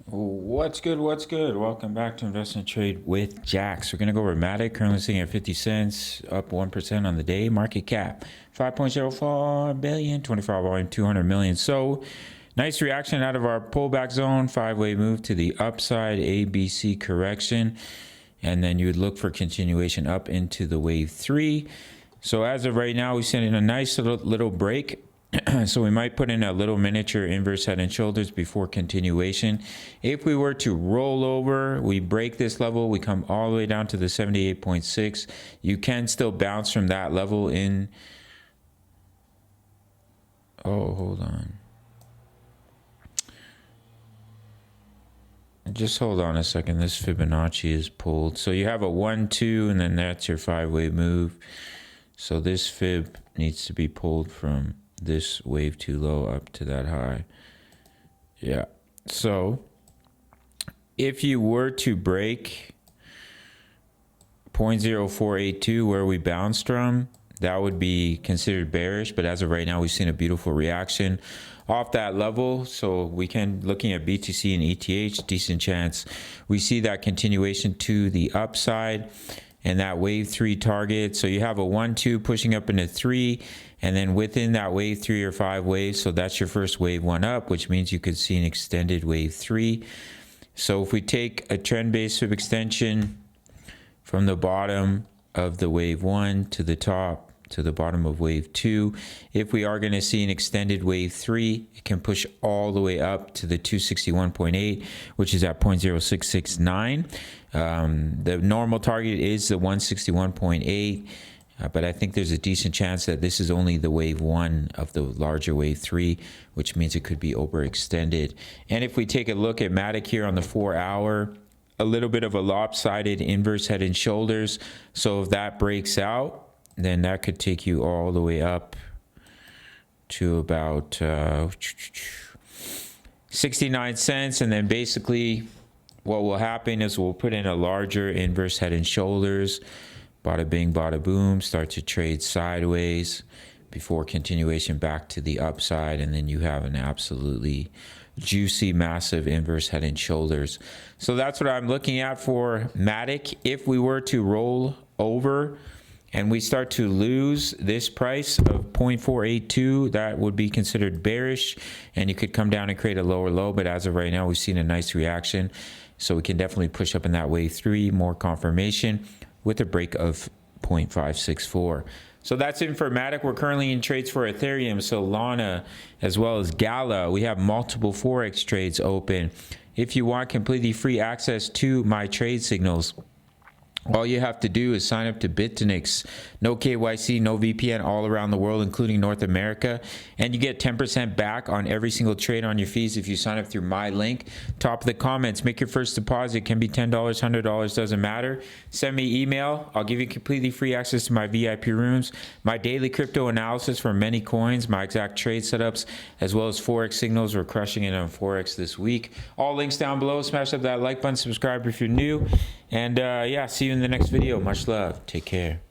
What's good? What's good? Welcome back to Invest and Trade with Jax. We're going to go over Matic, currently sitting at 50 cents, up 1% on the day. Market cap 5.04 billion, 24 volume, 200 million. So nice reaction out of our pullback zone, five-way move to the upside, ABC correction. And then you would look for continuation up into the wave 3. So as of right now, we sent in a nice little break. So we might put in a little miniature inverse head and shoulders before continuation. If we were to roll over, we break this level, we come all the way down to the 78.6. You can still bounce from that level in. Oh, hold on. Just hold on a second. This Fibonacci is pulled. So you have a 1, 2, and then that's your five-way move. So this fib needs to be pulled from this wave 2 low up to that high. Yeah. So if you were to break 0.0482 where we bounced from, that would be considered bearish. But as of right now, we've seen a beautiful reaction off that level. So we can, looking at BTC and ETH, decent chance we see that continuation to the upside and that wave 3 target. So you have a 1, 2 pushing up into 3, and then within that wave 3 or 5 waves. So that's your first wave 1 up, which means you could see an extended wave 3. So if we take a trend-based fib extension from the bottom of the wave 1 to the top to the bottom of wave 2, if we are going to see an extended wave 3, it can push all the way up to the 261.8, which is at 0.0669. The normal target is the 161.8, but I think there's a decent chance that this is only the wave 1 of the larger wave 3, which means it could be overextended. And if we take a look at Matic here on the 4-hour, a little bit of a lopsided inverse head and shoulders. So if that breaks out, then that could take you all the way up to about 69 cents. And then basically what will happen is we'll put in a larger inverse head and shoulders, bada bing, bada boom, start to trade sideways before continuation back to the upside. And then you have an absolutely juicy, massive inverse head and shoulders. So that's what I'm looking at for Matic. If we were to roll over and we start to lose this price of 0.482, that would be considered bearish, and you could come down and create a lower low. But as of right now, we've seen a nice reaction, so we can definitely push up in that wave 3, more confirmation with a break of 0.564. So that's it for Matic. We're currently in trades for Ethereum, Solana, as well as Gala. We have multiple Forex trades open. If you want completely free access to my trade signals, all you have to do is sign up to Bitfinex. No KYC, no VPN, all around the world, including North America. And you get 10% back on every single trade on your fees if you sign up through my link. Top of the comments, make your first deposit. It can be $10, $100, doesn't matter. Send me email. I'll give you completely free access to my VIP rooms, my daily crypto analysis for many coins, my exact trade setups, as well as Forex signals. We're crushing it on Forex this week. All links down below. Smash up that like button, subscribe if you're new. And yeah, see you in the next video. Much love. Take care.